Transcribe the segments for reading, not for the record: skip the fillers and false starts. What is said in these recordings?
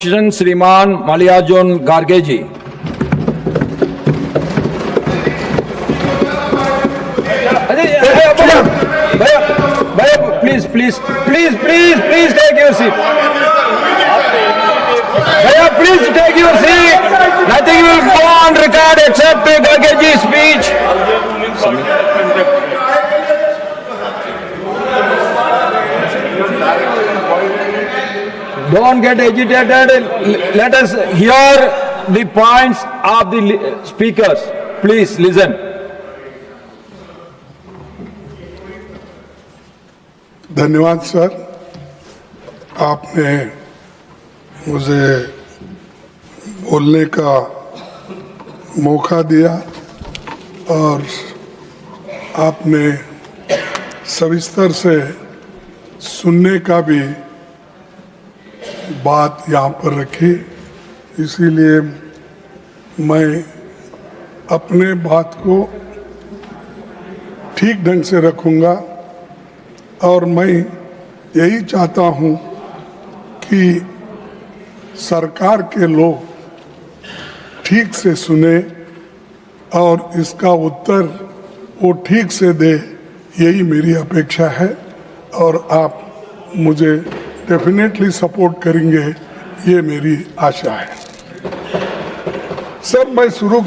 श्रीमान मल्लिकार्जुन खड़गे जी। भैया please please please please please take your seat. भैया please take your seat. Nothing will go on record except खड़गे ji speech. Don't get agitated. Let us hear the points of the speakers. Please listen. धन्यवाद sir, आपने मुझे बोलने का मौका दिया और आपने सविस्तर से सुनने का भी बात यहाँ पर रखी, इसीलिए मैं अपने बात को ठीक ढंग से रखूँगा और मैं यही चाहता हूँ कि सरकार के लोग ठीक से सुने और इसका उत्तर वो ठीक से दे, यही मेरी अपेक्षा है और आप मुझे डेफिनेटली सपोर्ट करेंगे, ये मेरी आशा है। सर, मैं शुरू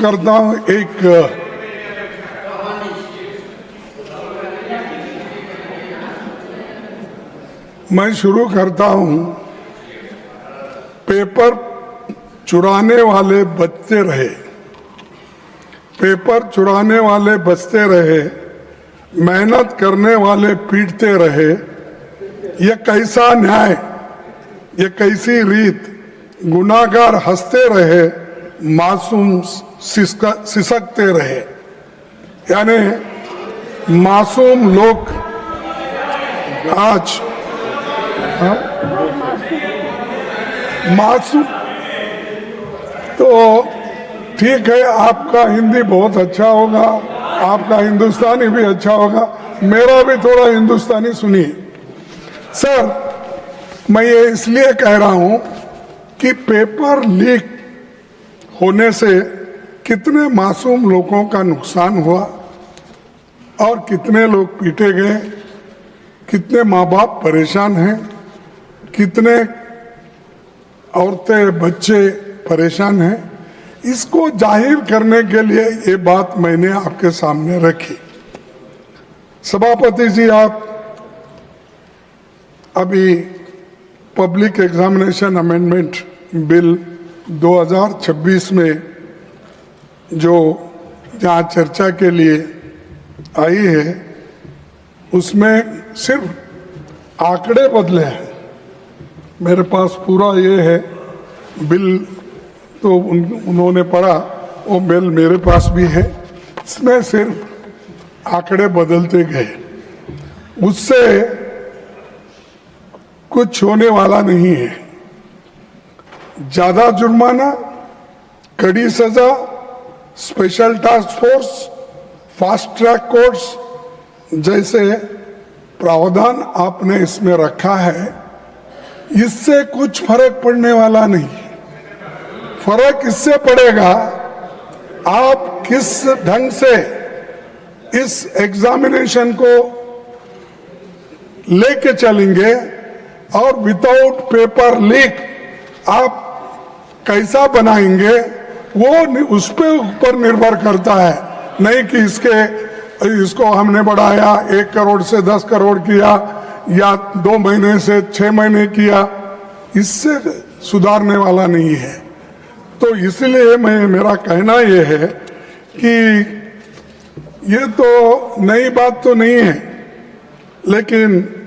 करता हूँ पेपर चुराने वाले बचते रहे, पेपर चुराने वाले बचते रहे, मेहनत करने वाले पीटते रहे। ये कैसा न्याय, ये कैसी रीत, गुनाहगार हंसते रहे, मासूम सिसकते रहे। यानी मासूम लोग आज मासूम, तो ठीक है, आपका हिंदी बहुत अच्छा होगा, आपका हिंदुस्तानी भी अच्छा होगा, मेरा भी थोड़ा हिंदुस्तानी सुनिए। सर, मैं ये इसलिए कह रहा हूं कि पेपर लीक होने से कितने मासूम लोगों का नुकसान हुआ और कितने लोग पीटे गए, कितने माँ बाप परेशान हैं, कितने औरतें बच्चे परेशान हैं। इसको जाहिर करने के लिए ये बात मैंने आपके सामने रखी। सभापति जी, आप अभी पब्लिक एग्जामिनेशन अमेंडमेंट बिल 2026 में जो यहाँ चर्चा के लिए आई है, उसमें सिर्फ आंकड़े बदले हैं। मेरे पास पूरा ये है बिल, तो उन्होंने पढ़ा, वो बिल मेरे पास भी है, इसमें सिर्फ आंकड़े बदलते गए, उससे कुछ होने वाला नहीं है। ज्यादा जुर्माना, कड़ी सजा, special task force, fast track courts जैसे प्रावधान आपने इसमें रखा है, इससे कुछ फर्क पड़ने वाला नहीं। फर्क इससे पड़ेगा आप किस ढंग से इस एग्जामिनेशन को लेके चलेंगे और विदाउट पेपर लीक आप कैसा बनाएंगे, वो उस पे ऊपर निर्भर करता है। नहीं कि इसको हमने बढ़ाया 1 करोड़ से 10 करोड़ किया या 2 महीने से 6 महीने किया, इससे सुधारने वाला नहीं है। तो इसलिए मेरा कहना ये है कि ये तो नई बात तो नहीं है, लेकिन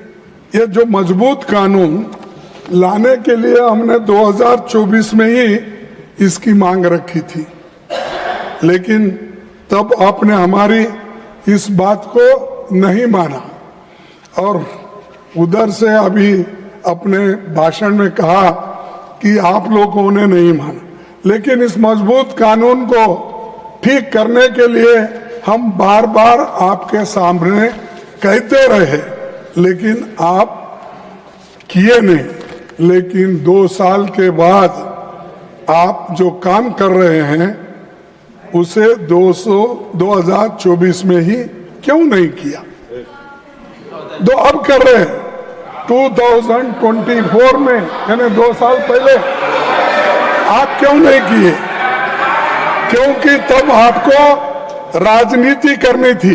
ये जो मजबूत कानून लाने के लिए हमने 2024 में ही इसकी मांग रखी थी, लेकिन तब आपने हमारी इस बात को नहीं माना और उधर से अभी अपने भाषण में कहा कि आप लोगों ने नहीं माना। लेकिन इस मजबूत कानून को ठीक करने के लिए हम बार बार आपके सामने कहते रहे, लेकिन आप किए नहीं। लेकिन 2 साल के बाद आप जो काम कर रहे हैं उसे 2024 में ही क्यों नहीं किया? तो अब कर रहे हैं 2024 में, यानी 2 साल पहले आप क्यों नहीं किए? क्योंकि तब आपको राजनीति करनी थी,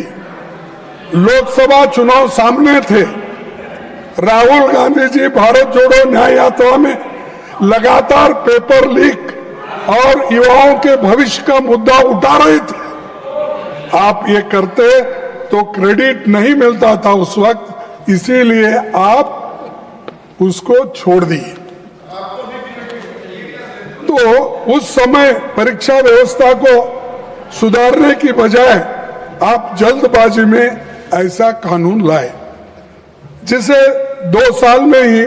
लोकसभा चुनाव सामने थे। राहुल गांधी जी भारत जोड़ो न्याय यात्रा में लगातार पेपर लीक और युवाओं के भविष्य का मुद्दा उठा रहे थे। आप ये करते तो क्रेडिट नहीं मिलता था उस वक्त, इसीलिए आप उसको छोड़ दिए। तो उस समय परीक्षा व्यवस्था को सुधारने की बजाय आप जल्दबाजी में ऐसा कानून लाए, जिसे 2 साल में ही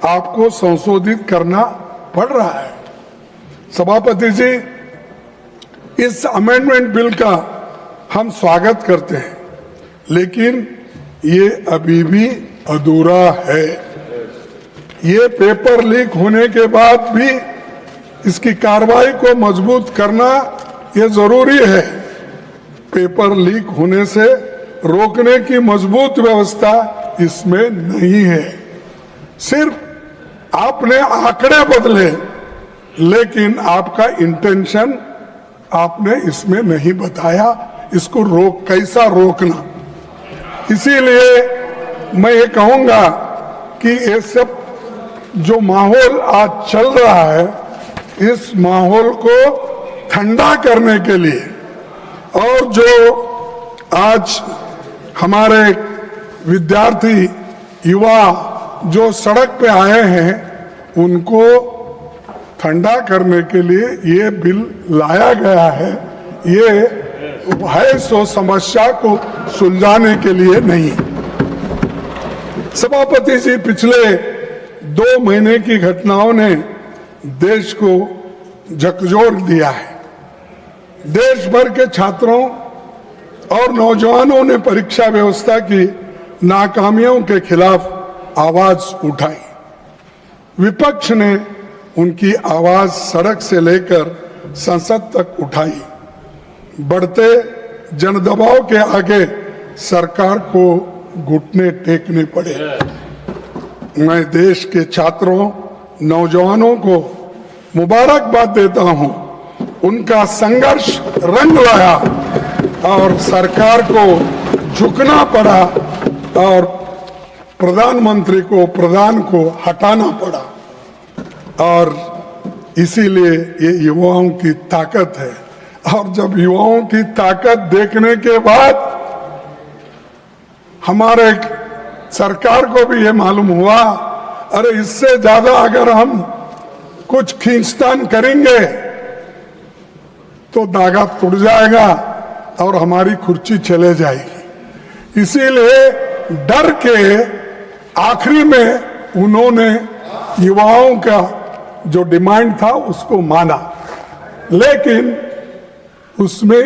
आपको संशोधित करना पड़ रहा है। सभापति जी, इस अमेंडमेंट बिल का हम स्वागत करते हैं, लेकिन ये अभी भी अधूरा है। ये पेपर लीक होने के बाद भी इसकी कार्रवाई को मजबूत करना ये जरूरी है। पेपर लीक होने से रोकने की मजबूत व्यवस्था इसमें नहीं है। सिर्फ आपने आंकड़े बदले, लेकिन आपका इंटेंशन आपने इसमें नहीं बताया, इसको कैसा रोकना। इसीलिए मैं ये कहूंगा कि ये सब जो माहौल आज चल रहा है, इस माहौल को ठंडा करने के लिए और जो आज हमारे विद्यार्थी युवा जो सड़क पे आए हैं, उनको ठंडा करने के लिए ये बिल लाया गया है। ये है सो समस्या को सुलझाने के लिए नहीं। सभापति जी, पिछले 2 महीने की घटनाओं ने देश को झकझोर दिया है। देश भर के छात्रों और नौजवानों ने परीक्षा व्यवस्था की नाकामियों के खिलाफ आवाज उठाई। विपक्ष ने उनकी आवाज सड़क से लेकर संसद तक उठाई। बढ़ते जनदबाव के आगे सरकार को घुटने टेकने पड़े। मैं देश के छात्रों, नौजवानों को मुबारकबाद देता हूं। उनका संघर्ष रंग लाया और सरकार को झुकना पड़ा और प्रधान को हटाना पड़ा। और इसीलिए ये युवाओं की ताकत है। और जब युवाओं की ताकत देखने के बाद हमारे सरकार को भी ये मालूम हुआ, अरे इससे ज्यादा अगर हम कुछ खींचतान करेंगे तो धागा टूट जाएगा और हमारी कुर्सी चले जाएगी। इसीलिए डर के आखिरी में उन्होंने युवाओं का जो डिमांड था उसको माना, लेकिन उसमें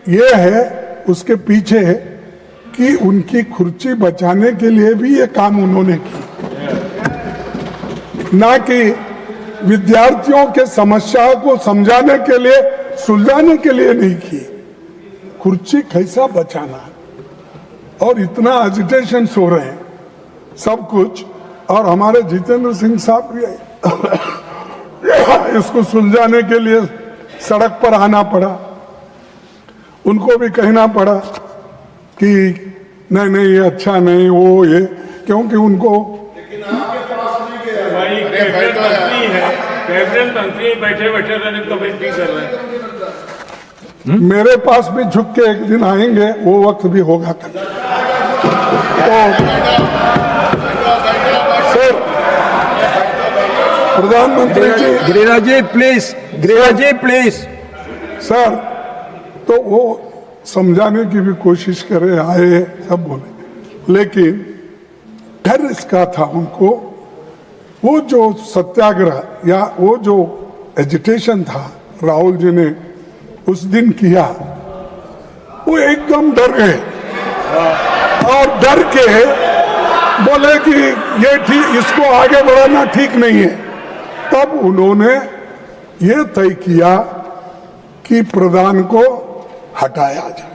यह है, उसके पीछे है कि उनकी कुर्सी बचाने के लिए भी ये काम उन्होंने की, ना कि विद्यार्थियों के समस्याओं को समझाने के लिए, सुलझाने के लिए नहीं की। कुर्सी कैसा बचाना, और इतना एजिटेशन हो रहे हैं सब कुछ। और हमारे जितेंद्र सिंह साहब भी इसको सुलझाने के लिए सड़क पर आना पड़ा। उनको भी कहना पड़ा कि नहीं नहीं ये अच्छा नहीं, वो ये, क्योंकि उनको कैबिनेट मंत्री बैठे बैठे रहने कमेंट्री कर रहे हैं। मेरे पास भी झुक के एक दिन आएंगे, वो वक्त भी होगा। तो प्रधानमंत्री जी, गिरिराज जी प्लीज सर, तो वो समझाने की भी कोशिश करे, आए सब बोले, लेकिन डर इसका था उनको। वो जो सत्याग्रह या वो जो एजिटेशन था राहुल जी ने उस दिन किया, वो एकदम डर गए और डर के बोले कि ये ठीक, इसको आगे बढ़ाना ठीक नहीं है। तब उन्होंने ये तय किया कि प्रधान को हटाया जाए,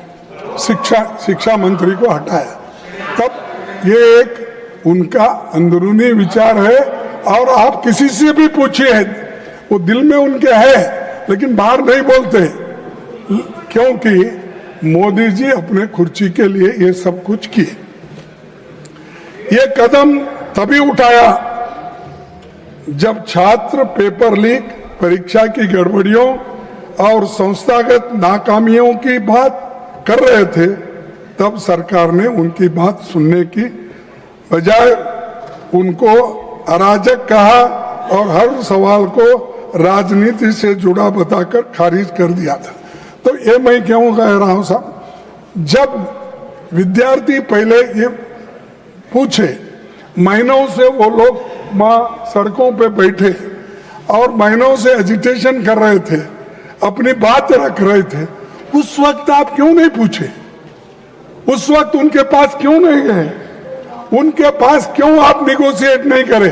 शिक्षा मंत्री को हटाया। तब ये एक उनका अंदरूनी विचार है, और आप किसी से भी पूछिए, वो दिल में उनके है लेकिन बाहर नहीं बोलते, क्योंकि मोदी जी अपने कुर्सी के लिए ये सब कुछ किए। ये कदम तभी उठाया जब छात्र पेपर लीक, परीक्षा की गड़बड़ियों और संस्थागत नाकामियों की बात कर रहे थे। तब सरकार ने उनकी बात सुनने की बजाय उनको अराजक कहा और हर सवाल को राजनीति से जुड़ा बताकर खारिज कर दिया था। तो ये मैं क्यों कह रहा हूं साहब, जब विद्यार्थी पहले ये पूछे, महीनों से वो लोग वहाँ सड़कों पे बैठे और महीनों से एजिटेशन कर रहे थे, अपनी बात रख रहे थे, उस वक्त आप क्यों नहीं पूछे? उस वक्त उनके पास क्यों नहीं गए? उनके पास क्यों आप निगोशिएट नहीं करे?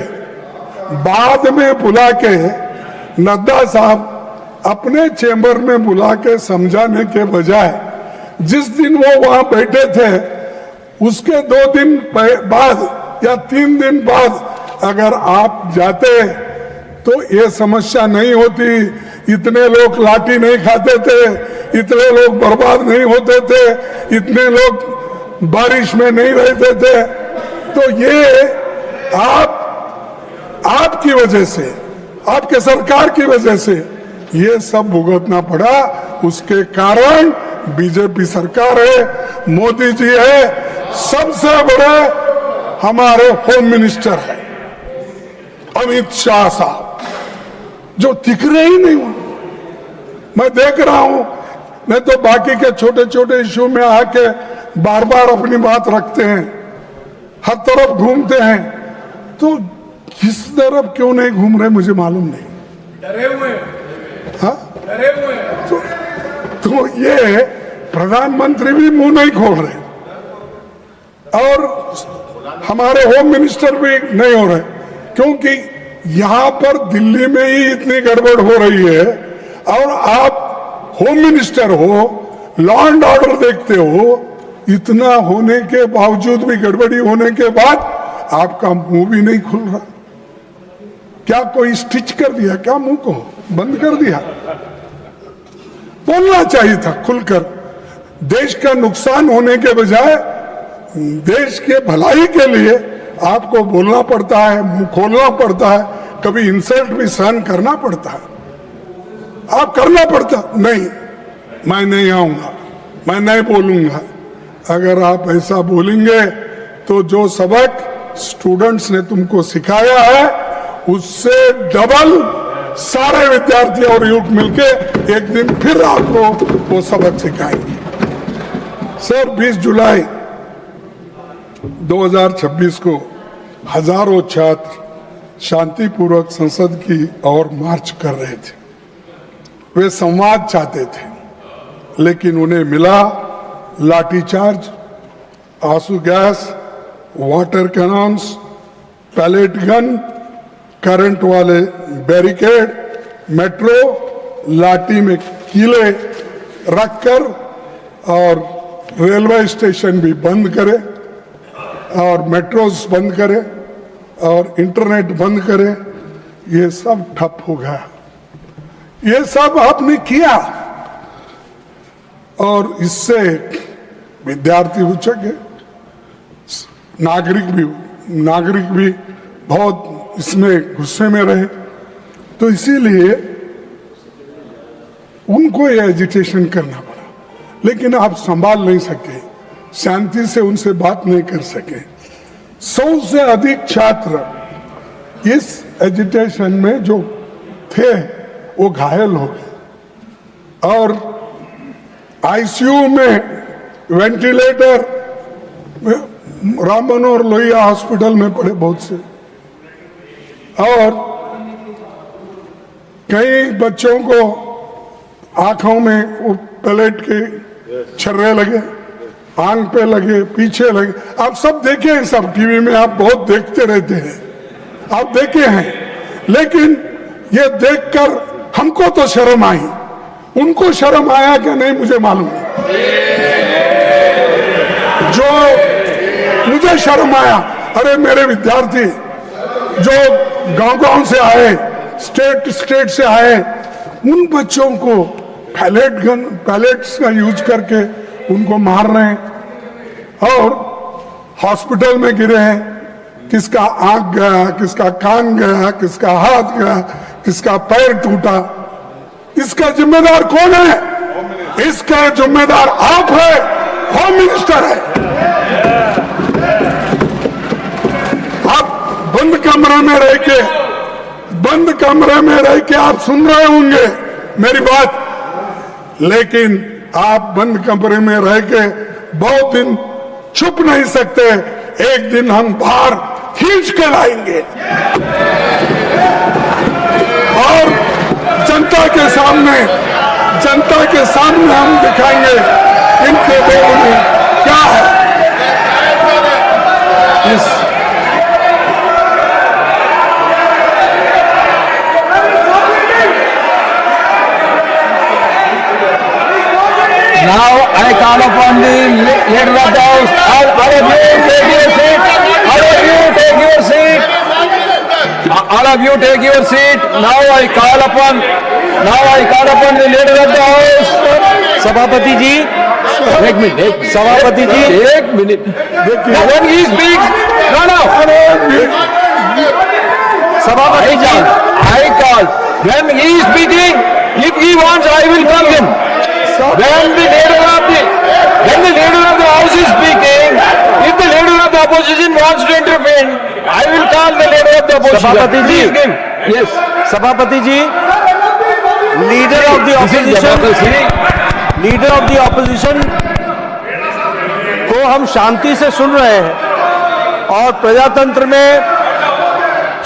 बाद में बुला के नड्डा साहब अपने चेंबर में बुला के समझाने के बजाय, जिस दिन वो वहां बैठे थे उसके 2 दिन बाद या 3 दिन बाद अगर आप जाते तो ये समस्या नहीं होती, इतने लोग लाठी नहीं खाते थे, इतने लोग बर्बाद नहीं होते थे, इतने लोग बारिश में नहीं रहते थे। तो ये आपकी वजह से, आपके सरकार की वजह से ये सब भुगतना पड़ा। उसके कारण बीजेपी सरकार है, मोदी जी है, सबसे बड़े हमारे होम मिनिस्टर है अमित शाह साहब, जो दिख रहे ही नहीं। मैं देख रहा हूं, नहीं तो बाकी के छोटे छोटे इश्यू में आके बार बार अपनी बात रखते हैं, हर तरफ घूमते हैं। तो किस तरफ क्यों नहीं घूम रहे मुझे मालूम नहीं। डरे हुए, हाँ, डरे हुए। तो ये प्रधानमंत्री भी मुंह नहीं खोल रहे और हमारे होम मिनिस्टर भी नहीं हो रहे, क्योंकि यहां पर दिल्ली में ही इतनी गड़बड़ हो रही है और आप होम मिनिस्टर हो, लॉ एंड ऑर्डर देखते हो, इतना होने के बावजूद भी, गड़बड़ी होने के बाद आपका मुंह भी नहीं खुल रहा। क्या कोई स्टिच कर दिया क्या? मुंह को बंद कर दिया? बोलना चाहिए था खुलकर। देश का नुकसान होने के बजाय देश के भलाई के लिए आपको बोलना पड़ता है, मुंह खोलना पड़ता है, कभी इंसल्ट भी सहन करना पड़ता है। आप करना पड़ता नहीं, मैं नहीं आऊंगा, मैं नहीं बोलूंगा। अगर आप ऐसा बोलेंगे तो जो सबक स्टूडेंट्स ने तुमको सिखाया है उससे डबल सारे विद्यार्थी और यूथ मिलके एक दिन फिर आपको वो सबक सिखाएंगे। सर, 20 जुलाई 2026 को हजारों छात्र शांतिपूर्वक संसद की ओर मार्च कर रहे थे। वे संवाद चाहते थे, लेकिन उन्हें मिला लाठीचार्ज, आंसू gas, water cannons, pellet gun, current वाले बैरिकेड, मेट्रो लाठी में कीले रखकर और रेलवे स्टेशन भी बंद करे और मेट्रोस बंद करे और इंटरनेट बंद करे। ये सब ठप हो गया। ये सब आपने किया और इससे विद्यार्थी उचक गए, नागरिक भी बहुत इसमें गुस्से में रहे। तो इसीलिए उनको ये एजिटेशन करना पड़ा, लेकिन आप संभाल नहीं सके, शांति से उनसे बात नहीं कर सके। 100 से अधिक छात्र इस एजिटेशन में जो थे वो घायल हो गए और आईसीयू में वेंटिलेटर राम मनोहर लोहिया हॉस्पिटल में पड़े बहुत से, और कई बच्चों को आंखों में वो पैलेट के छर्रे लगे, आंख पे लगे, पीछे लगे, आप सब देखे हैं, सब टीवी में आप बहुत देखते रहते हैं, आप देखे हैं। लेकिन ये देखकर हमको तो शर्म आई, उनको शर्म आया क्या नहीं मुझे मालूम नहीं। जो मुझे शर्म आया, अरे मेरे विद्यार्थी जो गांव-गांव से आए, स्टेट से आए, उन बच्चों को पैलेट्स का यूज करके उनको मार रहे हैं और हॉस्पिटल में गिरे हैं। किसका आंख गया, किसका कान गया, किसका हाथ गया, किसका पैर टूटा। इसका जिम्मेदार कौन है? इसका जिम्मेदार आप है, होम मिनिस्टर है। आप बंद कमरे में रह के आप सुन रहे होंगे मेरी बात, लेकिन आप बंद कमरे में रह के बहुत दिन छुप नहीं सकते। एक दिन हम बाहर खींच के लाएंगे और जनता के सामने हम दिखाएंगे इनके दोनों में क्या है। Now I call upon the leader of the house. All of you take your seat. All of you take your seat. All of you take your seat. Now I call upon the leader of the house. सभापति जी, एक minute, सभापति जी, एक minute. When he speaks, no. सभापति जी, I call. When he is speaking, if he wants, I will call him. When the leader of the house is speaking, if the leader of the opposition wants to intervene, I will call the leader of the opposition. सभापति जी, Please give. Yes. सभापति जी, leader of the opposition को हम शांति से सुन रहे हैं और प्रजातंत्र में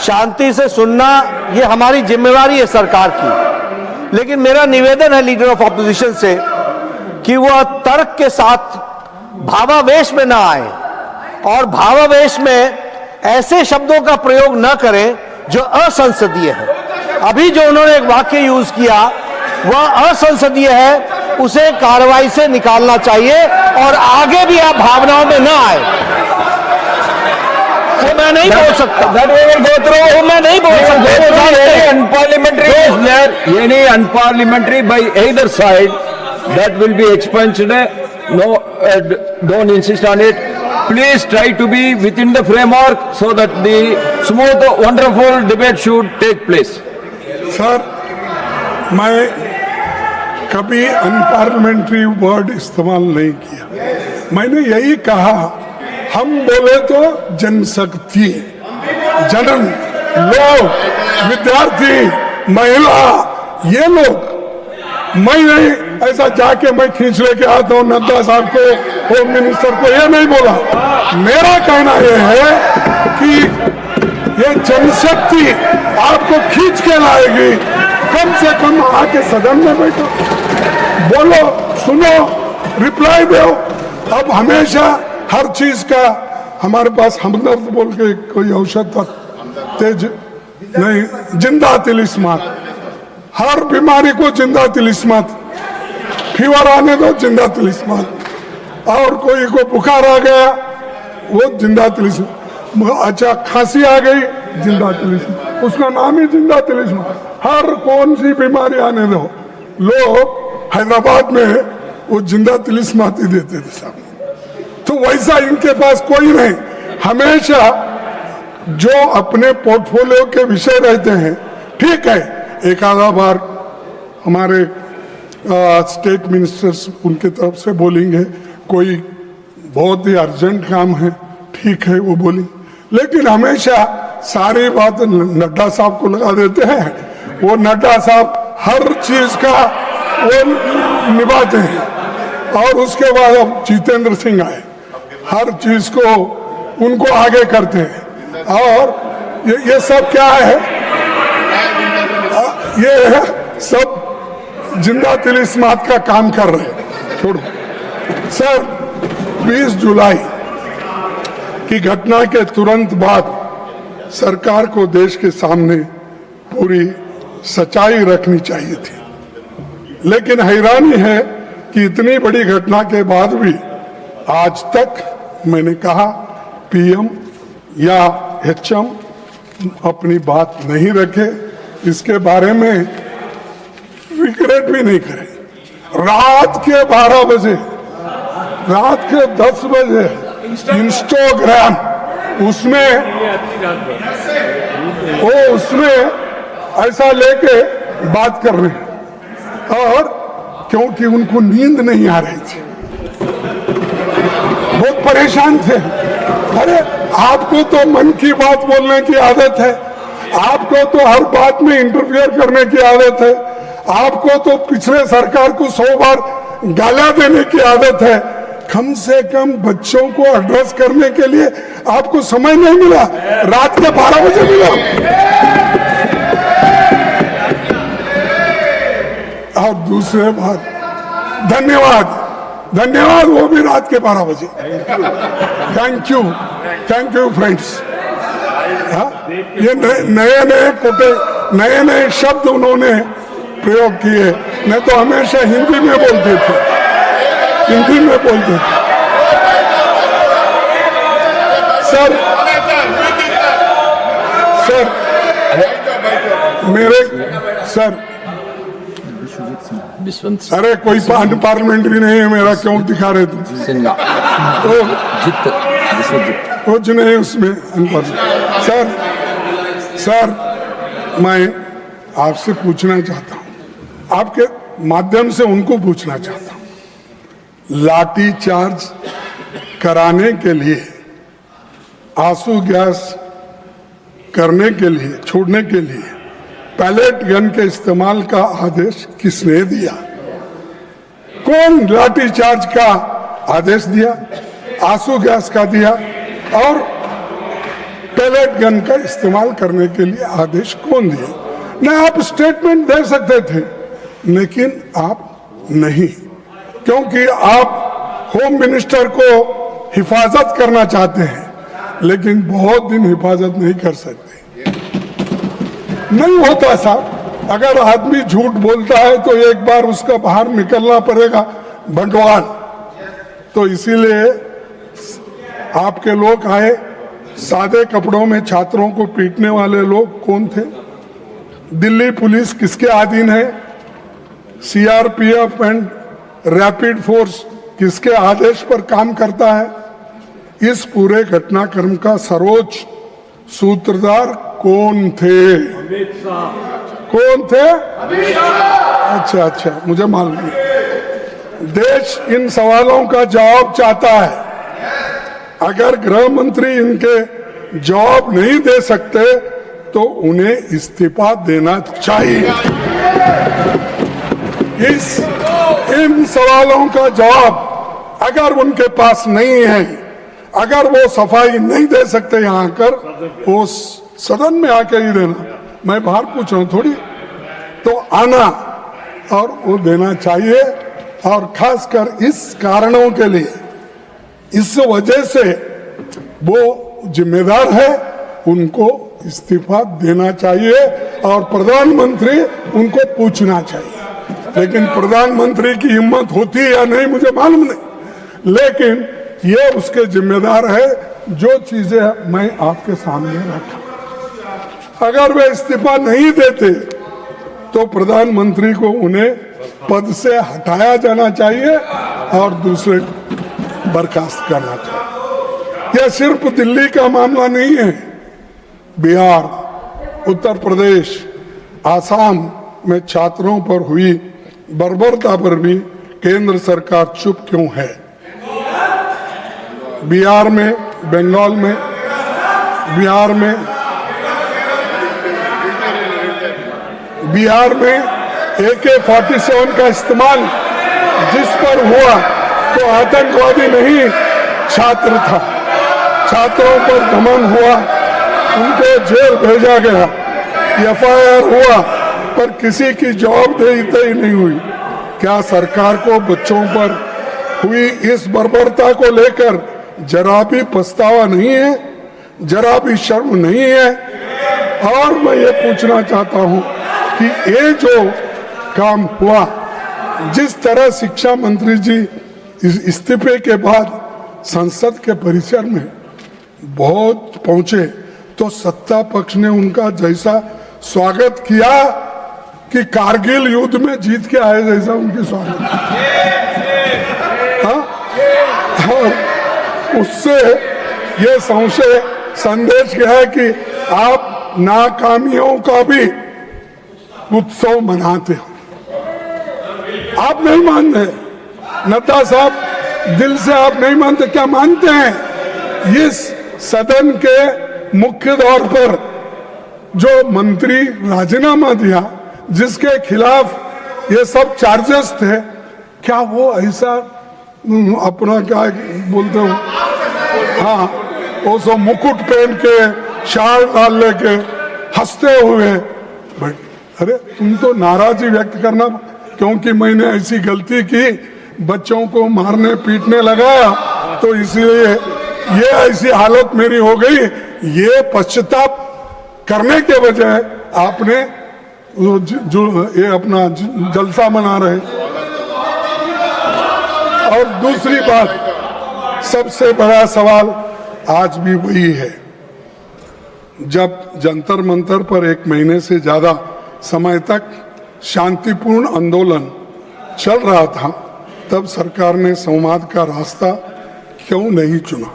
शांति से सुनना ये हमारी जिम्मेवारी है सरकार की। लेकिन मेरा निवेदन है लीडर ऑफ ऑपोजिशन से कि वह तर्क के साथ भावावेश में ना आए और भावावेश में ऐसे शब्दों का प्रयोग न करें जो असंसदीय है। अभी जो उन्होंने एक वाक्य यूज किया वह असंसदीय है, उसे कार्रवाई से निकालना चाहिए और आगे भी आप भावनाओं में ना आए। वो मैं नहीं बोल सकता, वो मैं नहीं बोल सकता। Unparliamentary is there, any unparliamentary by either side, that will be expunged. No, don't insist on it. Please try to be within the framework so that the smooth, wonderful debate should take place. Sir, मैं कभी unparliamentary word इस्तेमाल नहीं किया। मैंने यही कहा, हम बोले तो जनशक्ति, जनन, लोग, विद्यार्थी, महिला, ये लोग। मैं नहीं ऐसा जाके मैं खींच लेके आता हूँ नड्डा साहब को, होम मिनिस्टर को, ये नहीं बोला। मेरा कहना ये है कि ये जनशक्ति आपको खींच के लाएगी। कम से कम आके सदन में बैठो, बोलो, सुनो, रिप्लाई दो। अब हमेशा हर चीज का हमारे पास हमदर्द बोल के कोई औषध था, तेज नहीं, जिंदा तिलिस्मात। हर बीमारी को जिंदा तिलिस्मात, फीवर आने दो जिंदा तिलिस्मात, और कोई को बुखार आ गया वो जिंदा तिलिस्मात, अच्छा खांसी आ गई जिंदा तिलिस्मात, उसका नाम ही जिंदा तिलिस्मात। हर कौन सी बीमारी आने दो, लोग हैदराबाद में वो जिंदा तिलिस्मात ही देते थे साहब। तो वैसा इनके पास कोई नहीं। हमेशा जो अपने पोर्टफोलियो के विषय रहते हैं, ठीक है, एक आधा बार हमारे स्टेट मिनिस्टर्स उनके तरफ से बोलेंगे, कोई बहुत ही अर्जेंट काम है, ठीक है, वो बोलेंगे। लेकिन हमेशा सारी बात नड्डा साहब को लगा देते हैं। वो नड्डा साहब हर चीज का वो निभाते हैं। और उसके बाद अब जितेंद्र सिंह आए, हर चीज को उनको आगे करते हैं। और ये सब क्या है, ये सब जिंदा तिलिस्मात का काम कर रहे हैं। छोड़ो सर, 20 जुलाई की घटना के तुरंत बाद सरकार को देश के सामने पूरी सच्चाई रखनी चाहिए थी। लेकिन हैरानी है कि इतनी बड़ी घटना के बाद भी आज तक मैंने कहा पीएम या एचएम अपनी बात नहीं रखे, इसके बारे में रिग्रेट भी नहीं करे। रात के 12 बजे, रात के 10 बजे इंस्टाग्राम उसमें ऐसा लेके बात कर रहे हैं, और क्योंकि उनको नींद नहीं आ रही थी, बहुत परेशान थे। अरे आपको तो मन की बात बोलने की आदत है, आपको तो हर बात में इंटरफियर करने की आदत है, आपको तो पिछले सरकार को 100 बार गालियां देने की आदत है। कम से कम बच्चों को एड्रेस करने के लिए आपको समय नहीं मिला, रात के 12 बजे मिला। और दूसरे बात, धन्यवाद वो भी रात के 12 बजे। Thank you friends. ये नए शब्द उन्होंने प्रयोग किए, नहीं तो हमेशा हिंदी में बोलते थे। सर अरे कोई पार्लियामेंट्री नहीं है मेरा, क्यों दिखा रहे तुम? कुछ नहीं उसमें। सर मैं आपसे पूछना चाहता हूं, आपके माध्यम से उनको पूछना चाहता हूं, लाठी चार्ज कराने के लिए, आंसू गैस करने के लिए, छोड़ने के लिए पैलेट गन के इस्तेमाल का आदेश किसने दिया? कौन लाठी चार्ज का आदेश दिया, आंसू गैस का दिया, और पैलेट गन का इस्तेमाल करने के लिए आदेश कौन दिया? न आप स्टेटमेंट दे सकते थे, लेकिन आप नहीं, क्योंकि आप होम मिनिस्टर को हिफाजत करना चाहते हैं, लेकिन बहुत दिन हिफाजत नहीं कर सकते। नहीं होता साहब, अगर आदमी झूठ बोलता है तो एक बार उसका बाहर निकलना पड़ेगा बंटवाल। तो इसीलिए आपके लोग आए, सादे कपड़ों में छात्रों को पीटने वाले लोग कौन थे? दिल्ली पुलिस किसके अधीन है? सीआरपीएफ एंड रैपिड फोर्स किसके आदेश पर काम करता है? इस पूरे घटनाक्रम का सर्वोच्च सूत्रधार कौन थे? कौन थे? अच्छा, मुझे मालूम नहीं। देश इन सवालों का जवाब चाहता है। अगर गृह मंत्री इनके जवाब नहीं दे सकते तो उन्हें इस्तीफा देना चाहिए। इन सवालों का जवाब अगर उनके पास नहीं है, अगर वो सफाई नहीं दे सकते यहाँ आकर, वो सदन में आकर ही देना, मैं बाहर पूछ रहा हूँ थोड़ी, तो आना और वो देना चाहिए। और खासकर इस कारणों के लिए, इस वजह से वो जिम्मेदार है, उनको इस्तीफा देना चाहिए और प्रधानमंत्री उनको पूछना चाहिए। लेकिन प्रधानमंत्री की हिम्मत होती है या नहीं मुझे मालूम नहीं, लेकिन ये उसके जिम्मेदार है। जो चीजें मैं आपके सामने रखा, अगर वे इस्तीफा नहीं देते तो प्रधानमंत्री को उन्हें पद से हटाया जाना चाहिए और दूसरे बर्खास्त करना चाहिए। यह सिर्फ दिल्ली का मामला नहीं है, बिहार, उत्तर प्रदेश, आसाम में छात्रों पर हुई बर्बरता पर भी केंद्र सरकार चुप क्यों है? बिहार में, बंगाल में, बिहार में AK-47 का इस्तेमाल जिस पर हुआ तो आतंकवादी नहीं, छात्र था। छात्रों पर दमन हुआ, उनको जेल भेजा गया, FIR हुआ, पर किसी की जवाबदेही नहीं हुई। क्या सरकार को बच्चों पर हुई इस बर्बरता को लेकर जरा भी पछतावा नहीं है, जरा भी शर्म नहीं है। और मैं ये पूछना चाहता हूं कि ये जो काम हुआ, जिस तरह शिक्षा मंत्री जी इस्तीफे के बाद संसद के परिसर में बहुत पहुंचे, तो सत्ता पक्ष ने उनका जैसा स्वागत किया कि कारगिल युद्ध में जीत के आए जैसा उनकी स्वागत। हाँ? और उससे ये संशय संदेश क्या है कि आप नाकामियों का भी उत्सव मनाते हो। आप नहीं मानते, नड्डा साहब दिल से आप नहीं मानते, क्या मानते हैं? इस सदन के मुख्य तौर पर जो मंत्री राजीनामा दिया, जिसके खिलाफ ये सब चार्जेस थे, क्या वो ऐसा अपना क्या बोलते हो, हाँ, वो सब मुकुट पहन के शाल डाल लेके हंसते हुए, बट अरे तुम तो नाराजगी व्यक्त करना क्योंकि मैंने ऐसी गलती की, बच्चों को मारने पीटने लगाया, तो इसलिए ये ऐसी हालत मेरी हो गई। ये पश्चाताप करने के बजाय आपने जो ये अपना जलसा मना रहे। और दूसरी बात, सबसे बड़ा सवाल आज भी वही है। जब जंतर मंतर पर 1 महीने से ज्यादा समय तक शांतिपूर्ण आंदोलन चल रहा था, तब सरकार ने संवाद का रास्ता क्यों नहीं चुना?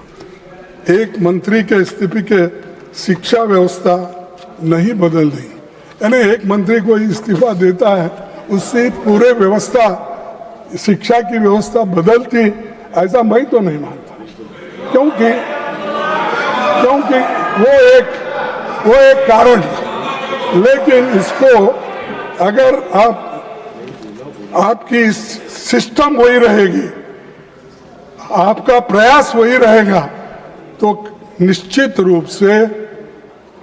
एक मंत्री के इस्तीफे के शिक्षा व्यवस्था नहीं बदल दी, यानी एक मंत्री को इस्तीफा देता है, उससे पूरे व्यवस्था, शिक्षा की व्यवस्था बदलती, ऐसा मैं तो नहीं मानता। क्योंकि वो एक कारण था। लेकिन इसको अगर आपकी सिस्टम वही रहेगी, आपका प्रयास वही रहेगा, तो निश्चित रूप से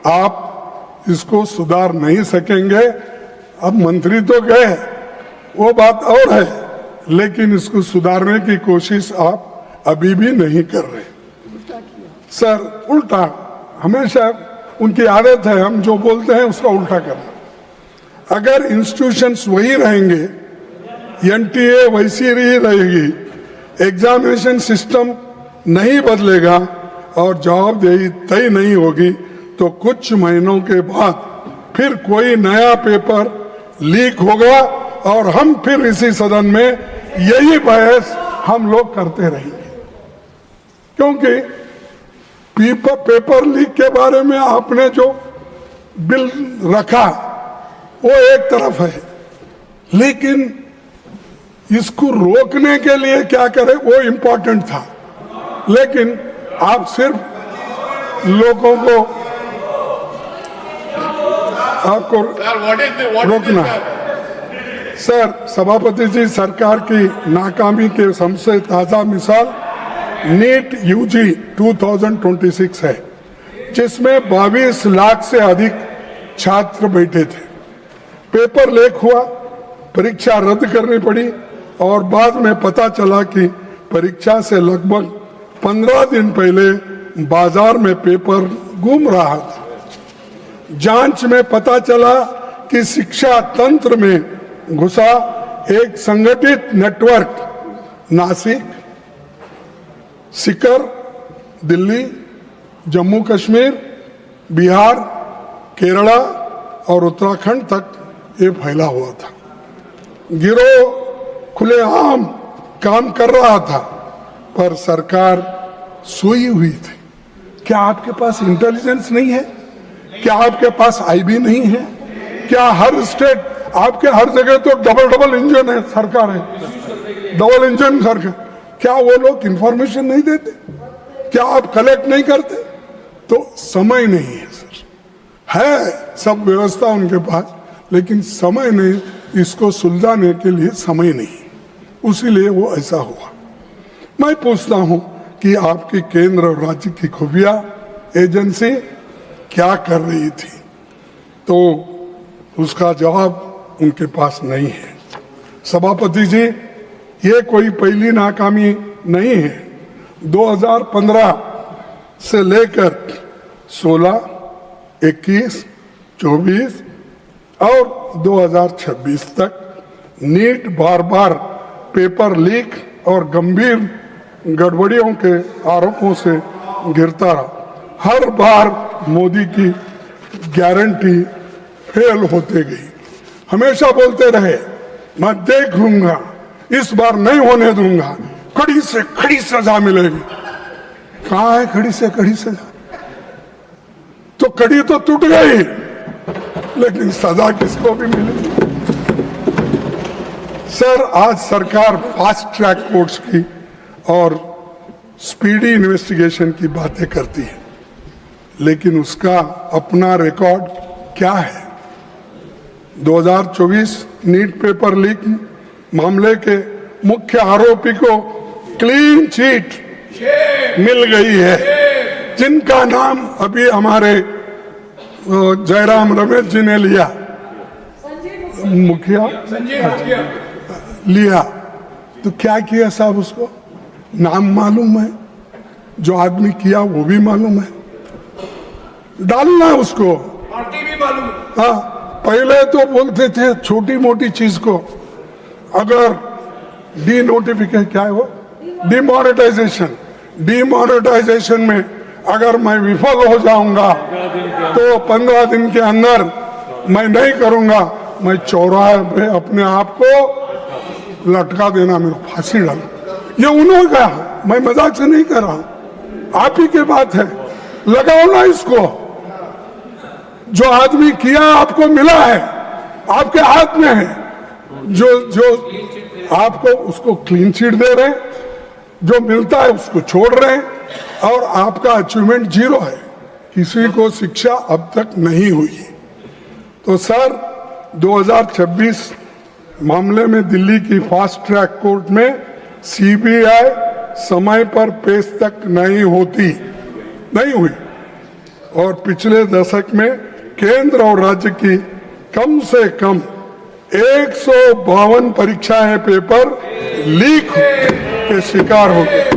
आप इसको सुधार नहीं सकेंगे। अब मंत्री तो गए, वो बात और है, लेकिन इसको सुधारने की कोशिश आप अभी भी नहीं कर रहे। सर, उल्टा हमेशा उनकी आदत है, हम जो बोलते हैं उसका उल्टा करना। अगर इंस्टीट्यूशंस वही रहेंगे, एनटीए वैसी ही रहेगी, एग्जामिनेशन सिस्टम नहीं बदलेगा और जवाबदेही तय नहीं होगी, तो कुछ महीनों के बाद फिर कोई नया पेपर लीक होगा और हम फिर इसी सदन में यही बहस हम लोग करते रहेंगे। क्योंकि पेपर लीक के बारे में आपने जो बिल रखा वो एक तरफ है, लेकिन इसको रोकने के लिए क्या करें वो इम्पोर्टेंट था। लेकिन आप सिर्फ लोगों को आपको रोकना है। सर, सभापति जी, सरकार की नाकामी के सबसे ताजा मिसाल नीट यूजी 2026 है, जिसमें 22 लाख से अधिक छात्र बैठे थे। पेपर लीक हुआ, परीक्षा रद्द करनी पड़ी और बाद में पता चला कि परीक्षा से लगभग 15 दिन पहले बाजार में पेपर गुम रहा था। जांच में पता चला कि शिक्षा तंत्र में घुसा एक संगठित नेटवर्क नासिक, सीकर, दिल्ली, जम्मू कश्मीर, बिहार, केरला और उत्तराखंड तक ये फैला हुआ था। गिरोह खुलेआम काम कर रहा था, पर सरकार सोई हुई थी। क्या आपके पास इंटेलिजेंस नहीं है? क्या आपके पास आईबी नहीं है? क्या हर स्टेट, आपके हर जगह तो डबल इंजन है, सरकार है, डबल इंजन सरकार, क्या वो लोग इंफॉर्मेशन नहीं देते? क्या आप कलेक्ट नहीं करते? तो समय नहीं है सर, है सब व्यवस्था उनके पास, लेकिन समय नहीं, इसको सुलझाने के लिए समय नहीं, उसीलिए वो ऐसा हुआ। मैं पूछता हूं कि आपकी केंद्र और राज्य की खुफिया एजेंसी क्या कर रही थी, तो उसका जवाब उनके पास नहीं है। सभापति जी, ये कोई पहली नाकामी नहीं है। 2015 से लेकर 16, 21, 24 और 2026 तक नीट बार बार पेपर लीक और गंभीर गड़बड़ियों के आरोपों से घिरता रहा। हर बार मोदी की गारंटी फेल होते गई। हमेशा बोलते रहे मैं देख लूंगा, इस बार नहीं होने दूंगा, कड़ी से कड़ी सजा मिलेगी। कहां है कड़ी से कड़ी सजा? तो कड़ी तो टूट गई, लेकिन सजा किसको भी मिलेगी? सर, आज सरकार फास्ट ट्रैक कोर्ट्स की और स्पीडी इन्वेस्टिगेशन की बातें करती है, लेकिन उसका अपना रिकॉर्ड क्या है? 2024 नीट पेपर लीक मामले के मुख्य आरोपी को क्लीन चिट मिल गई है, जिनका नाम अभी हमारे जयराम रमेश जी ने लिया, मुखिया लिया। तो क्या किया साहब? उसको नाम मालूम है, जो आदमी किया वो भी मालूम है, डालना है उसको, पार्टी भी मालूम है। हाँ, पहले तो बोलते थे छोटी मोटी चीज को अगर डी नोटिफिकेशन, क्या है वो, डिमोनेटाइजेशन में अगर मैं विफल हो जाऊंगा तो 15 दिन के अंदर मैं नहीं करूंगा, मैं चौराहे पे अपने आप को लटका देना, मेरे फांसी डाल। ये उन्होंने कहा, मैं मजाक से नहीं कर रहा हूं, आप ही की बात है। लगाओ ना इसको, जो आदमी किया आपको मिला है, आपके हाथ में है, जो आपको उसको क्लीन चिट दे रहे हैं, जो मिलता है उसको छोड़ रहे हैं, और आपका अचीवमेंट 0 है, किसी को शिक्षा अब तक नहीं हुई। तो सर, 2026 मामले में दिल्ली की फास्ट ट्रैक कोर्ट में सीबीआई समय पर पेश तक नहीं हुई, और पिछले दशक में केंद्र और राज्य की कम से कम 152 परीक्षाएं पेपर लीक के शिकार हो गए।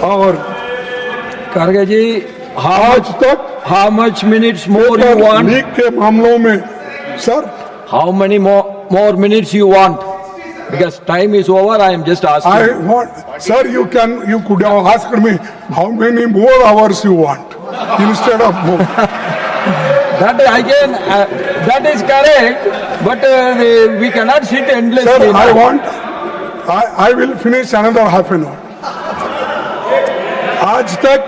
और खड़गे जी, आज तक how much minutes more you want? Leak के मामलों में sir, How many more minutes you want? Because time is over, I am just asking. I want, sir, you could have asked me how many more hours you want instead of more. That again, that is correct, but we cannot sit endlessly. Sir, now. I will finish another half an hour. आज तक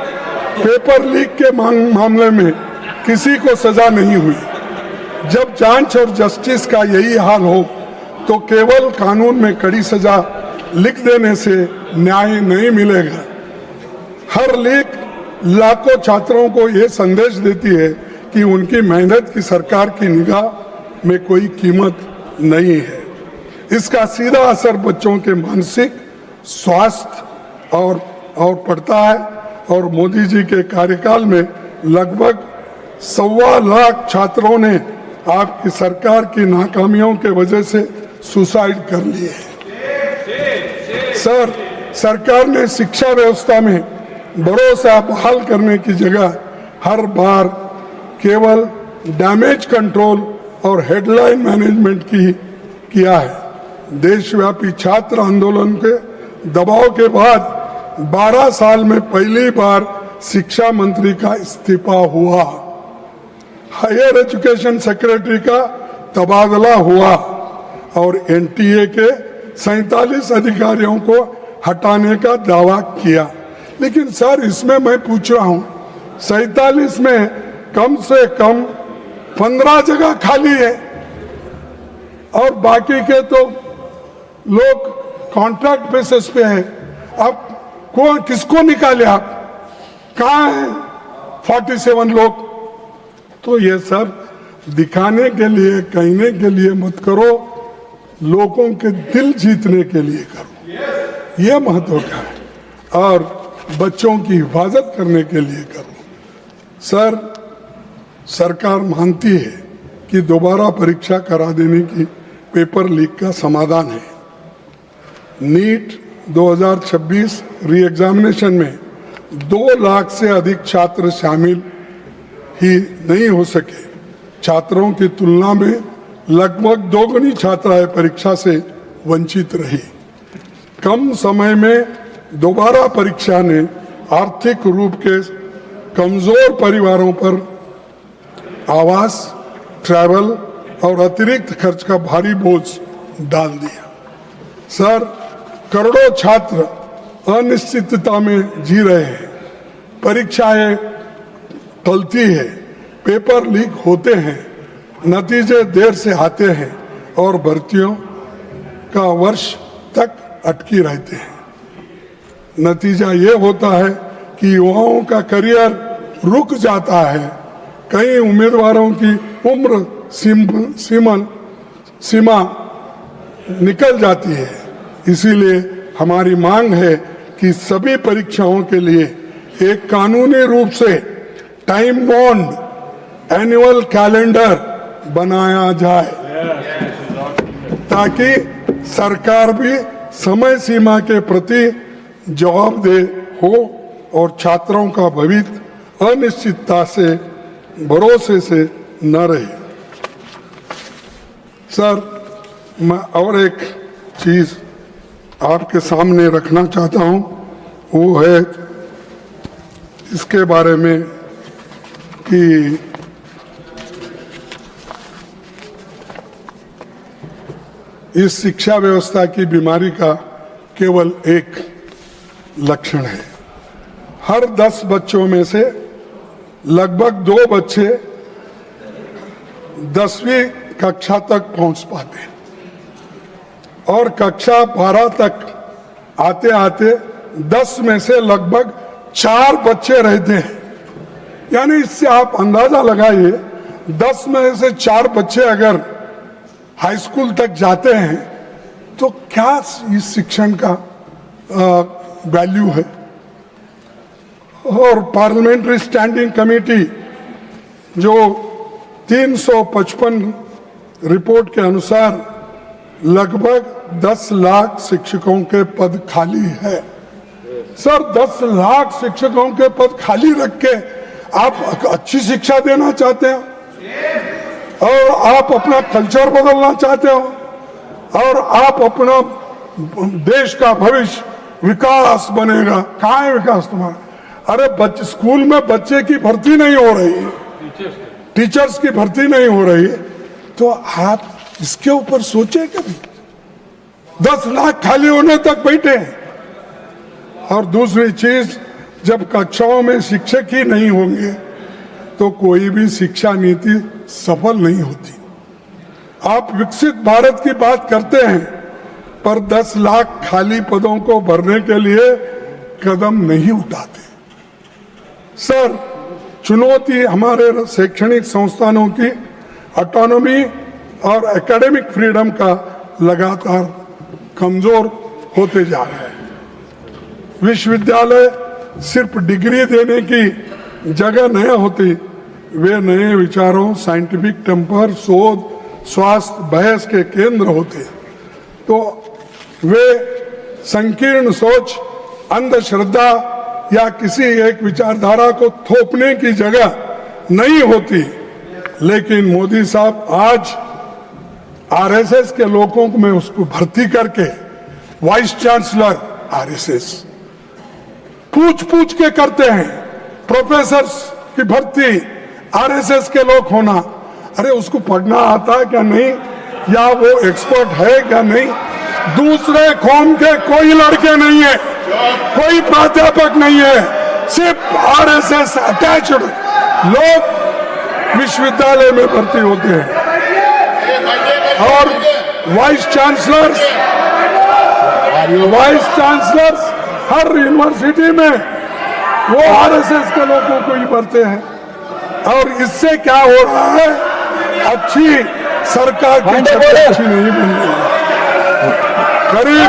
paper leak के मामले में किसी को सजा नहीं हुई। जब जांच और जस्टिस का यही हाल हो, तो केवल कानून में कड़ी सजा लिख देने से न्याय नहीं मिलेगा। हर लीक लाखों छात्रों को यह संदेश देती है कि उनकी मेहनत की सरकार की निगाह में कोई कीमत नहीं है। इसका सीधा असर बच्चों के मानसिक स्वास्थ्य और पड़ता है, और मोदी जी के कार्यकाल में लगभग 1.25 लाख छात्रों ने आपकी सरकार की नाकामियों के वजह से सुसाइड कर लिए हैं। सर, सरकार ने शिक्षा व्यवस्था में भरोसा बहाल करने की जगह हर बार केवल डैमेज कंट्रोल और हेडलाइन मैनेजमेंट किया है। देशव्यापी छात्र आंदोलन के दबाव के बाद 12 साल में पहली बार शिक्षा मंत्री का इस्तीफा हुआ, हायर एजुकेशन सेक्रेटरी का तबादला हुआ, और एनटीए के 47 अधिकारियों को हटाने का दावा किया। लेकिन सर, इसमें मैं पूछ रहा हूं, 47 में कम से कम 15 जगह खाली है, और बाकी के तो लोग कॉन्ट्रैक्ट बेसिस पे हैं। अब किसको निकाले आप? कहाँ हैं 47 लोग? तो ये सब दिखाने के लिए, कहने के लिए मत करो, लोगों के दिल जीतने के लिए करो, ये महत्व का है, और बच्चों की हिफाजत करने के लिए करो। सर, सरकार मानती है कि दोबारा परीक्षा करा देने की पेपर लीक का समाधान है, नीट 2026 री एग्जामिनेशन में 2 लाख से अधिक छात्र शामिल ही नहीं हो सके। छात्रों की तुलना में लगभग दोगुनी छात्राएं परीक्षा से वंचित रही। कम समय में दोबारा परीक्षा ने आर्थिक रूप के कमजोर परिवारों पर आवास, ट्रैवल और अतिरिक्त खर्च का भारी बोझ डाल दिया। सर, करोड़ों छात्र अनिश्चितता में जी रहे हैं। परीक्षाएं टलती है, पेपर लीक होते हैं, नतीजे देर से आते हैं और भर्तियों का वर्ष तक अटकी रहते हैं। नतीजा ये होता है कि युवाओं का करियर रुक जाता है। कई उम्मीदवारों की उम्र सीमा निकल जाती है। इसीलिए हमारी मांग है कि सभी परीक्षाओं के लिए एक कानूनी रूप से टाइम बाउंड एनुअल कैलेंडर बनाया जाए, ताकि सरकार भी समय सीमा के प्रति जवाबदेह हो और छात्रों का भविष्य अनिश्चितता से भरोसे से न रहे। सर, मैं और एक चीज आपके सामने रखना चाहता हूं, वो है इसके बारे में कि इस शिक्षा व्यवस्था की बीमारी का केवल एक लक्षण है। हर 10 बच्चों में से लगभग 2 बच्चे 10वीं कक्षा तक पहुंच पाते हैं और कक्षा 12 तक आते आते 10 में से लगभग 4 बच्चे रहते हैं। यानी इससे आप अंदाजा लगाइए, 10 में से 4 बच्चे अगर हाई स्कूल तक जाते हैं तो क्या इस शिक्षण का वैल्यू है। और पार्लियामेंट्री स्टैंडिंग कमेटी जो 355 रिपोर्ट के अनुसार लगभग 10 लाख शिक्षकों के पद खाली है। सर, 10 लाख शिक्षकों के पद खाली रख के आप अच्छी शिक्षा देना चाहते हो और आप अपना कल्चर बदलना चाहते हो और आप अपना देश का भविष्य विकास बनेगा। कहाँ है विकास तुम्हारा? अरे स्कूल में बच्चे की भर्ती नहीं हो रही है, टीचर्स की भर्ती नहीं हो रही है, तो आप इसके ऊपर सोचे कभी? 10 लाख खाली होने तक बैठे हैं। और दूसरी चीज, जब कक्षाओं में शिक्षक ही नहीं होंगे तो कोई भी शिक्षा नीति सफल नहीं होती। आप विकसित भारत की बात करते हैं, पर 10 लाख खाली पदों को भरने के लिए कदम नहीं उठाते। सर, चुनौती हमारे शैक्षणिक संस्थानों की ऑटोनॉमी और एकेडमिक फ्रीडम का लगातार कमजोर होते जा रहा है। विश्वविद्यालय सिर्फ डिग्री देने की जगह नहीं होती, वे नए विचारों, साइंटिफिक टेम्पर, शोध, स्वास्थ्य, बहस के केंद्र होते। तो वे संकीर्ण सोच, अंधश्रद्धा या किसी एक विचारधारा को थोपने की जगह नहीं होती। लेकिन मोदी साहब आज आरएसएस के लोगों को में उसको भर्ती करके वाइस चांसलर आरएसएस पूछ के करते हैं। प्रोफेसर की भर्ती आरएसएस के लोग होना, अरे उसको पढ़ना आता है क्या नहीं, या वो एक्सपर्ट है क्या नहीं। दूसरे कौम के कोई लड़के नहीं है, कोई प्राध्यापक नहीं है, सिर्फ आरएसएस अटैच्ड लोग विश्वविद्यालय में भर्ती होते हैं। और वाइस चांसलर्स हर यूनिवर्सिटी में वो आरएसएस के लोगों को ही भरते हैं। और इससे क्या हो रहा है, अच्छी सरकार की छवि अच्छी नहीं बन रही है। करीब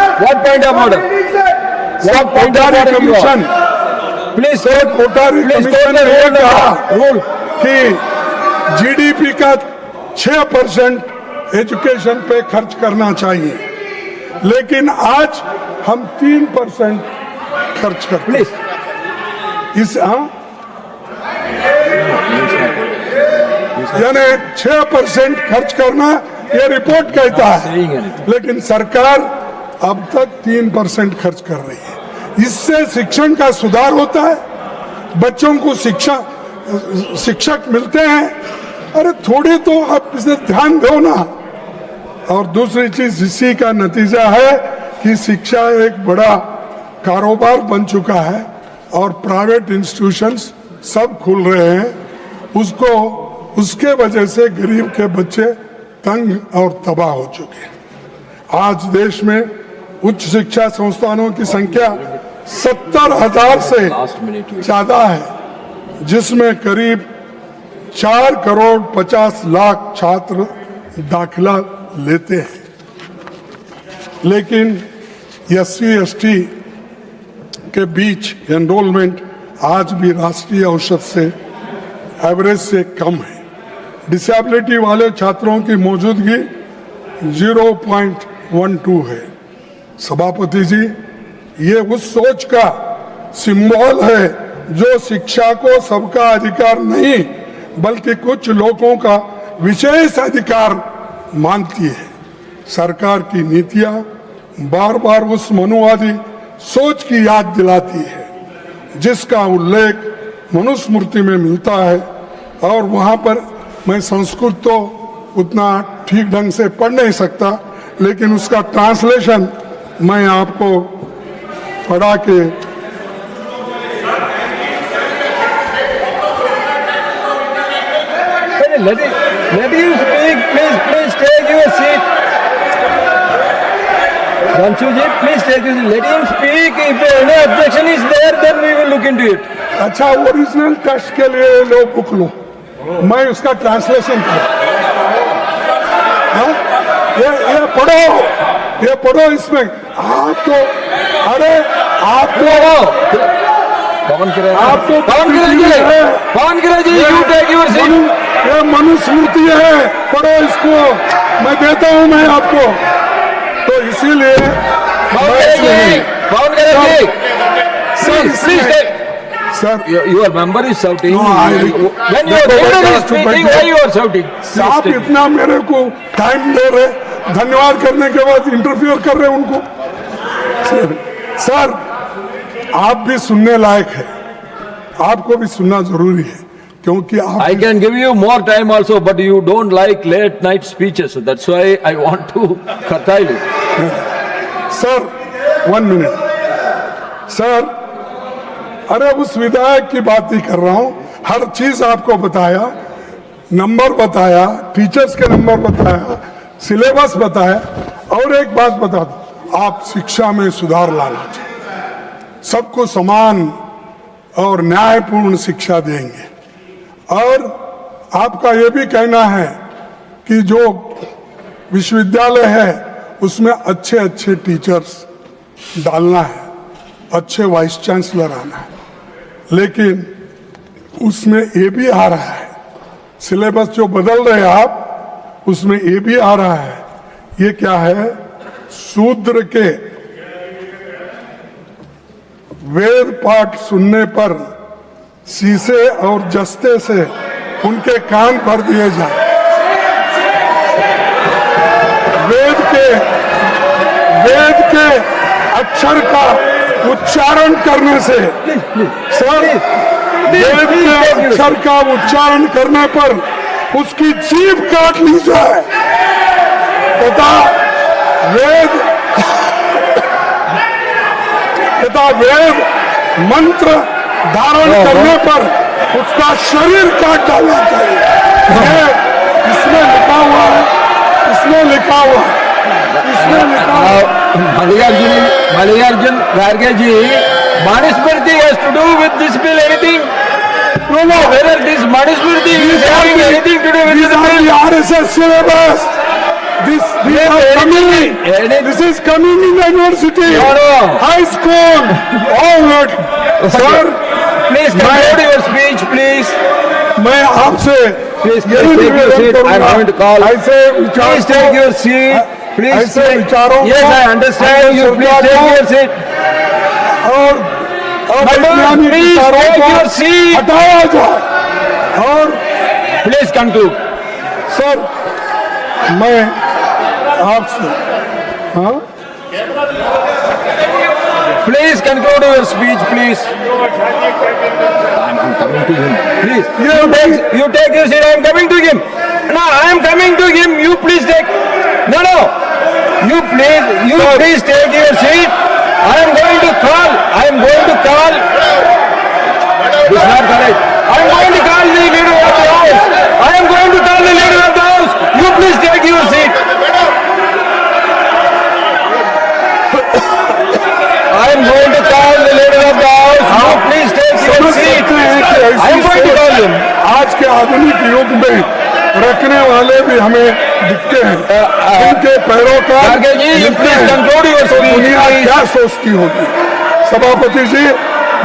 कोठारी कमीशन ने ये कहा कि जीडीपी का 6% एजुकेशन पे खर्च करना चाहिए। लेकिन आज हम 3% खर्च करते Please. हैं। इस यानी 6% खर्च करना ये रिपोर्ट कहता है, लेकिन सरकार अब तक 3% खर्च कर रही है। इससे शिक्षण का सुधार होता है, बच्चों को शिक्षक मिलते हैं। अरे थोड़ी तो आप इसे ध्यान दो ना। और दूसरी चीज इसी का नतीजा है कि शिक्षा एक बड़ा कारोबार बन चुका है और प्राइवेट इंस्टीट्यूशंस सब खुल रहे हैं। उसके वजह से गरीब के बच्चे तंग और तबाह हो चुके हैं। आज देश में उच्च शिक्षा संस्थानों की संख्या 70,000 से ज्यादा है, जिसमें करीब 4 करोड़ 50 लाख छात्र दाखिला लेते हैं। लेकिन SC/ST के बीच एनरोलमेंट आज भी राष्ट्रीय औसत से एवरेज से कम है। डिसेबिलिटी वाले छात्रों की मौजूदगी 0.12 है। सभापति जी, ये उस सोच का सिंबल है जो शिक्षा को सबका अधिकार नहीं बल्कि कुछ लोगों का विशेष अधिकार मानती है। सरकार की नीतियां बार बार उस मनुवादी सोच की याद दिलाती है जिसका उल्लेख मनुस्मृति में मिलता है। और वहां पर मैं संस्कृत तो उतना ठीक ढंग से पढ़ नहीं सकता, लेकिन उसका ट्रांसलेशन मैं आपको पढ़ा के Let him speak, please take your seat. Ranchuji, please take your seat. Let him speak. If any objection is there, then we will look into it. अच्छा, ओरिजिनल टेक्स्ट के लिए लो बुक लो, मैं उसका ट्रांसलेशन करूं। ये पढ़ो इसमें। आप तो अरे आप तो Pawan Kiran ji, you take your seat. ये मनुस्मृति है, पढ़ो इसको। मैं देता हूं मैं आपको। तो इसीलिए Pawan Kiran ji, please take. Sir, Your member is shouting. No, When your leader is speaking, why you are shouting? आप इतना मेरे को टाइम दे रहे, धन्यवाद करने के बाद इंटरफियर कर रहे उनको। सर, आप भी सुनने लायक है, आपको भी सुनना जरूरी है, क्योंकि आप I can give you more time also, but you don't like late night speeches. That's why I want to curtail it. Sir 1 minute. Sir, अरे उस विधायक की बात ही कर रहा हूं। हर चीज आपको बताया, नंबर बताया, टीचर्स के नंबर बताया, सिलेबस बताया। और एक बात बता दो, आप शिक्षा में सुधार लाना चाहिए, सबको समान और न्यायपूर्ण शिक्षा देंगे। और आपका ये भी कहना है कि जो विश्वविद्यालय है उसमें अच्छे अच्छे टीचर्स डालना है, अच्छे वाइस चांसलर आना है। लेकिन उसमें ये भी आ रहा है, सिलेबस जो बदल रहे हैं आप, उसमें ये भी आ रहा है। ये क्या है? शूद्र के वेद पाठ सुनने पर शीशे और जस्ते से उनके कान भर दिए जाए। वेद के अक्षर का उच्चारण करने से, सर, वेद के अक्षर का उच्चारण करने पर उसकी जीभ काट ली जाए तथा वेद मंत्र धारण करने पर उसका शरीर काट डालना चाहिए। ये इसमें लिखा हुआ है, इसमें लिखा हुआ है। Mallikarjun Kharge ji, Manusmriti has to do with this bill anything? No. Whether this Manusmriti is having anything to do with this bill? The RSS syllabus. This is coming in the university, high school, all that. Sir, Please conclude your speech, please. मैं आपसे Please take your seat. I am going to call. ऐसे Please take your seat. Please. ऐसे विचारों Yes, को I understand. You please सरकार take को your seat. और अवैज्ञानिक please विचारों take को your seat. हटाया जाए। और Please conclude. सर मैं आपसे हाँ Please conclude your speech, please. I'm coming to him. Please. You take your seat. I am coming to him. No, I am coming to him. You please take. No. You please take your seat. I am going to call. This is not correct. I am going to call the leader of the house. I am going to call the leader of the house. You please take your seat. I am going to call the leader of the house. You please take your समझ seat. सकते हैं कि I am ऐसी going to call him. सोच आज के आधुनिक युग में रखने वाले भी हमें दिखते हैं। इनके पैरोकार Kharge ji, you मिलते please हैं। conclude your तो speech, दुनिया please. क्या सोचती होगी? सभापति जी,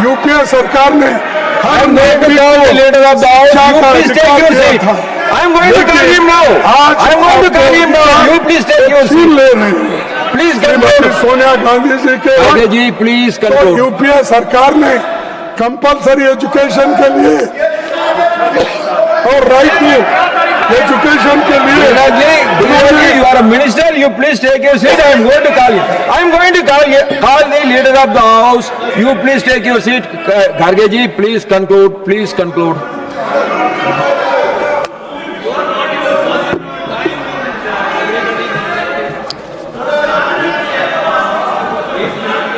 यूपीए सरकार ने I her am going to नागरिक call the को leader of the house. शिक्षा You का please take अधिकार your दिया seat. था। I am going to call लेकिन him now. आज I am going to call him now. You please take your छीन seat. ले रहे हैं। Please Shrimati conclude. सोनिया गांधी जी के Kharge ji, please तो conclude. यूपीए सरकार ने कंपलसरी एजुकेशन के लिए और राइट टू एजुकेशन के लिए Vinod ji, you are a minister. You please take your seat. I am going to call him. I am going to call the leader of the house. You please take your seat. Kharge ji, please conclude. Please conclude.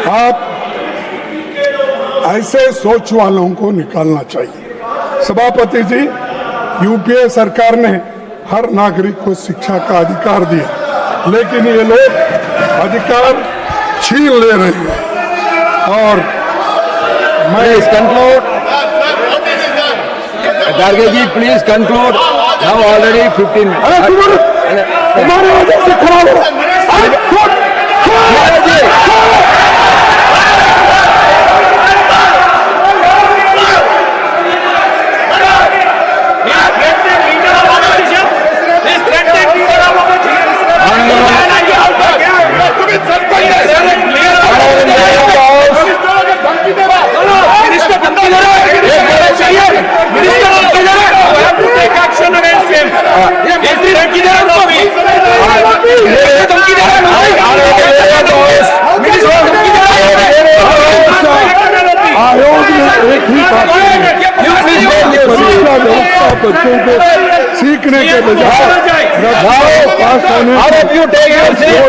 आप ऐसे सोच वालों को निकालना चाहिए। सभापति जी, UPA सरकार ने हर नागरिक को शिक्षा का अधिकार दिया, लेकिन ये लोग अधिकार छीन ले रहे हैं। और मैं Please conclude. Kharge ji, please conclude. Now already 15 minutes. अरे तुम्हारे वजह से खराब हो। Vinod ji. आयोग ने एक ही बात परीक्षा व्यवस्था बच्चों को सीखने के बजाय पास होने All of you take your seat.